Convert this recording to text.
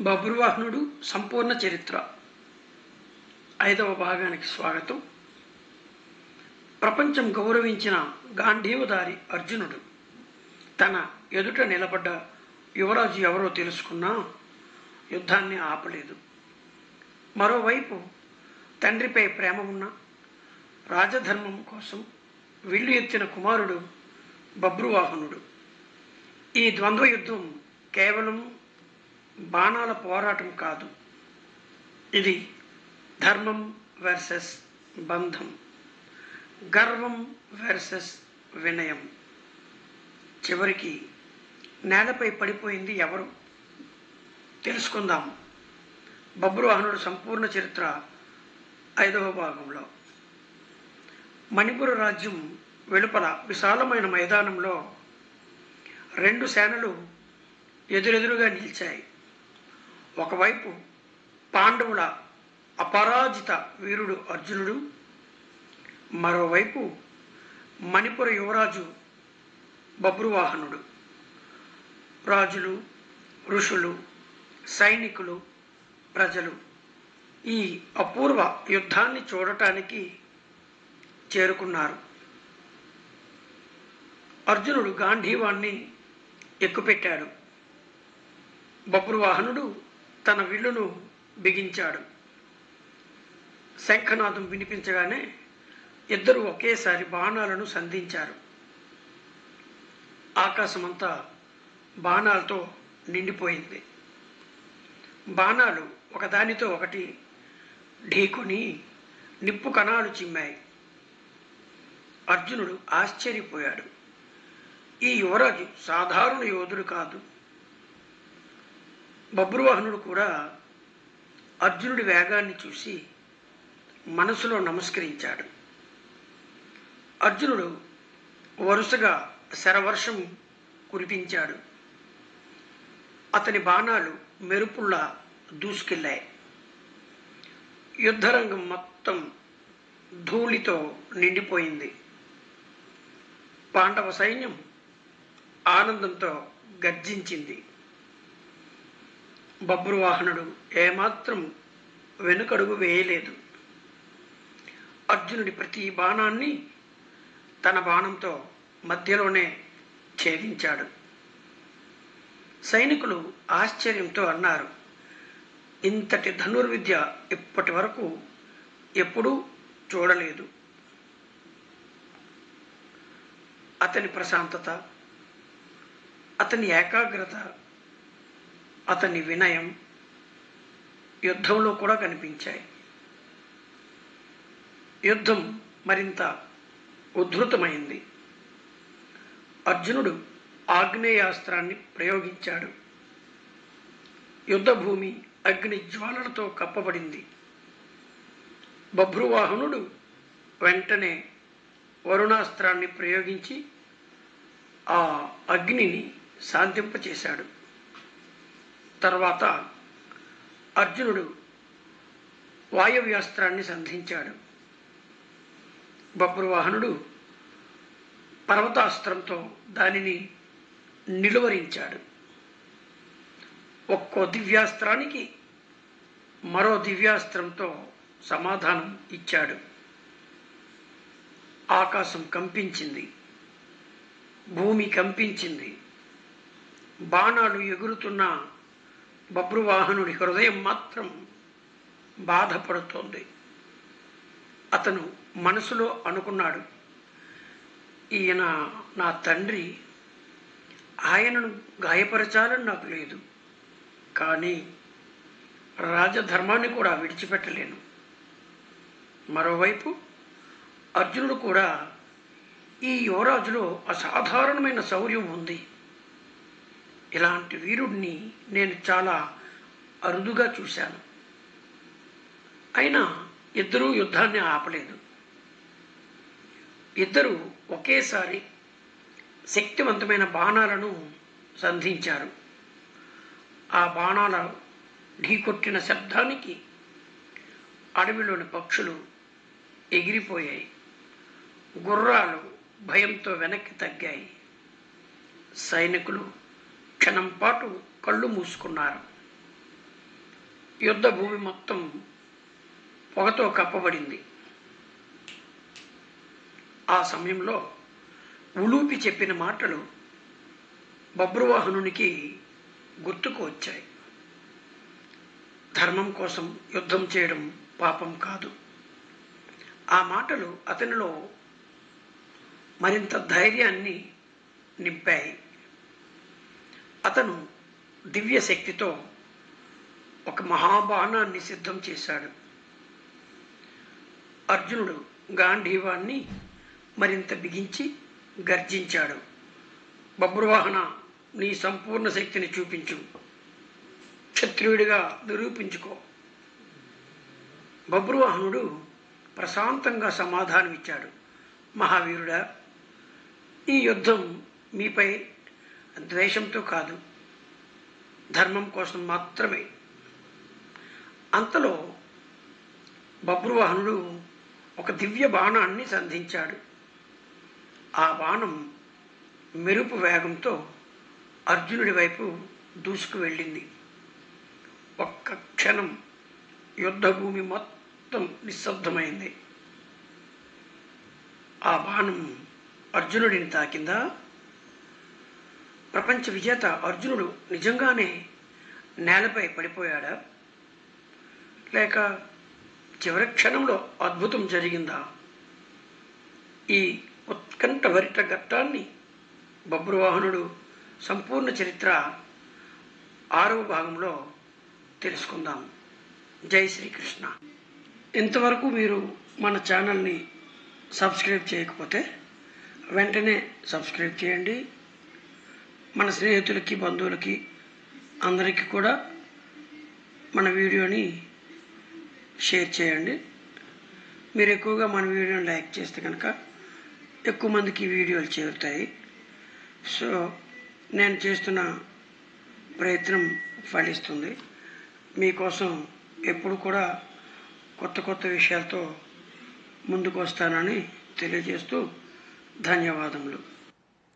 బబ్రువాహనుడు సంపూర్ణ చరిత్ర 5వ భాగానికి స్వాగతం. ప్రపంచం గౌరవించిన గాంధీవదారి అర్జునుడు తన ఎదుట నిలబడ్డ యువరాజు ఎవరో తెలుసుకున్నా యుద్ధాన్ని ఆపలేదు. మరోవైపు తండ్రిపై ప్రేమ ఉన్న రాజధర్మం కోసం విల్లు ఎత్తిన కుమారుడు బబ్రువాహనుడు. ఈ ద్వంద్వ యుద్ధం కేవలం బాణాల పోరాటం కాదు, ఇది ధర్మం వర్సెస్ బంధం, గర్వం వర్సెస్ వినయం. చివరికి నేలపై పడిపోయింది ఎవరు? తెలుసుకుందాం. బబ్రువాహనుడు సంపూర్ణ చరిత్ర 5వ భాగంలో. మణిపుర రాజ్యం వెలుపల విశాలమైన మైదానంలో 2 సేనలు ఎదురెదురుగా నిలిచాయి. ఒకవైపు పాండవుల అపరాజిత వీరుడు అర్జునుడు, మరోవైపు మణిపుర యువరాజు బబ్రువాహనుడు. రాజులు, ఋషులు, సైనికులు, ప్రజలు ఈ అపూర్వ యుద్ధాన్ని చూడటానికి చేరుకున్నారు. అర్జునుడు గాంధీవాన్ని ఎక్కుపెట్టాడు. బబ్రువాహనుడు తన విల్లును బిగించాడు. శంఖనాదం వినిపించగానే ఇద్దరు ఒకేసారి బాణాలను సంధించారు. ఆకాశమంతా బాణాలతో నిండిపోయింది. బాణాలు ఒకదానితో ఒకటి ఢీకొని నిప్పు కణాలు చిమ్మాయి. అర్జునుడు ఆశ్చర్యపోయాడు. ఈ యువరాజు సాధారణ యోధుడు కాదు. బబ్రువాహనుడు కూడా అర్జునుడి వేగాన్ని చూసి మనసులో నమస్కరించాడు. అర్జునుడు వరుసగా శరవర్షం కురిపించాడు. అతని బాణాలు మెరుపుల్లా దూసుకెళ్ళాయి. యుద్ధరంగం మొత్తం ధూళితో నిండిపోయింది. పాండవ సైన్యం ఆనందంతో గర్జించింది. బబ్రువాహనుడు ఏమాత్రం వెనుకడుగు వేయలేదు. అర్జునుడి ప్రతి బాణాన్ని తన బాణంతో మధ్యలోనే ఛేదించాడు. సైనికులు ఆశ్చర్యంతో అన్నారు, ఇంతటి ధనుర్విద్య ఇప్పటి వరకు ఎప్పుడూ చూడలేదు. అతని ప్రశాంతత, అతని ఏకాగ్రత, అతని వినయం యుద్ధంలో కూడా కనిపించాయి. యుద్ధం మరింత ఉద్ధృతమైంది. అర్జునుడు ఆగ్నేయాస్త్రాన్ని ప్రయోగించాడు. యుద్ధభూమి అగ్ని జ్వాలలతో కప్పబడింది. బబ్రువాహనుడు వెంటనే వరుణాస్త్రాన్ని ప్రయోగించి ఆ అగ్నిని శాంతింపచేశాడు. తర్వాత అర్జునుడు వాయవ్యాస్త్రాన్ని సంధించాడు. బబ్రువాహనుడు పర్వతాస్త్రంతో దానిని నిలువరించాడు. ఒక్కో దివ్యాస్త్రానికి మరో దివ్యాస్త్రంతో సమాధానం ఇచ్చాడు. ఆకాశం కంపించింది, భూమి కంపించింది. బాణాలు ఎగురుతున్న బబ్రువాహనుడి హృదయం మాత్రం బాధపడుతోంది. అతను మనసులో అనుకున్నాడు, ఈయన నా తండ్రి, ఆయనను గాయపరచాలని నాకు లేదు, కానీ రాజధర్మాన్ని కూడా విడిచిపెట్టలేను. మరోవైపు అర్జునుడు కూడా, ఈ యువరాజులో అసాధారణమైన శౌర్యం ఉంది, ఇలాంటి వీరుడిని నేను చాలా అరుదుగా చూశాను. అయినా ఇద్దరూ యుద్ధాన్ని ఆపలేదు. ఇద్దరు ఒకేసారి శక్తివంతమైన బాణాలను సంధించారు. ఆ బాణాల ఢీకొట్టిన శబ్దానికి అడవిలోని పక్షులు ఎగిరిపోయాయి. గుర్రాలు భయంతో వెనక్కి తగ్గాయి. సైనికులు క్షణం పాటు కళ్ళు మూసుకున్నారు. యుద్ధ భూమి మొత్తం పొగతో కప్పబడింది. ఆ సమయంలో ఉలూపి చెప్పిన మాటలు బభ్రువాహనునికి గుర్తుకు వచ్చాయి. ధర్మం కోసం యుద్ధం చేయడం పాపం కాదు. ఆ మాటలు అతనిలో మరింత ధైర్యాన్ని నింపాయి. అతను దివ్య శక్తితో ఒక మహాబాణాన్ని సిద్ధం చేశాడు. అర్జునుడు గాంధీవాన్ని మరింత బిగించి గర్జించాడు. బభ్రువాహన, నీ సంపూర్ణ శక్తిని చూపించు, క్షత్రియుడిగా నిరూపించుకో. బభ్రువాహనుడు ప్రశాంతంగా సమాధానమిచ్చాడు. మహావీరుడా, ఈ యుద్ధం మీపై ద్వేషంతో కాదు, ధర్మం కోసం మాత్రమే. అంతలో బభ్రువాహనుడు ఒక దివ్య బాణాన్ని సంధించాడు. ఆ బాణం మెరుపు వేగంతో అర్జునుడి వైపు దూసుకు వెళ్ళింది. ఒక్క క్షణం యుద్ధభూమి మొత్తం నిశ్శబ్దమైంది. ఆ బాణం అర్జునుడిని తాకిందా? ప్రపంచ విజేత అర్జునుడు నిజంగానే నేలపై పడిపోయాడా? లేక చివరి క్షణంలో అద్భుతం జరిగిందా? ఈ ఉత్కంఠభరిత ఘట్టాన్ని బభ్రువాహనుడు సంపూర్ణ చరిత్ర 6వ భాగంలో తెలుసుకుందాం. జై శ్రీకృష్ణ. ఇంతవరకు మీరు మన ఛానల్ని సబ్స్క్రైబ్ చేయకపోతే వెంటనే సబ్స్క్రైబ్ చేయండి. మన స్నేహితులకి, బంధువులకి అందరికీ కూడా మన వీడియోని షేర్ చేయండి. మీరు ఎక్కువగా మన వీడియోని లైక్ చేస్తే కనుక ఎక్కువ మందికి వీడియోలు చేరుతాయి. సో నేను చేస్తున్న ప్రయత్నం ఫలిస్తుంది. మీకోసం ఎప్పుడు కూడా కొత్త కొత్త విషయాలతో ముందుకు వస్తానని తెలియజేస్తూ ధన్యవాదములు.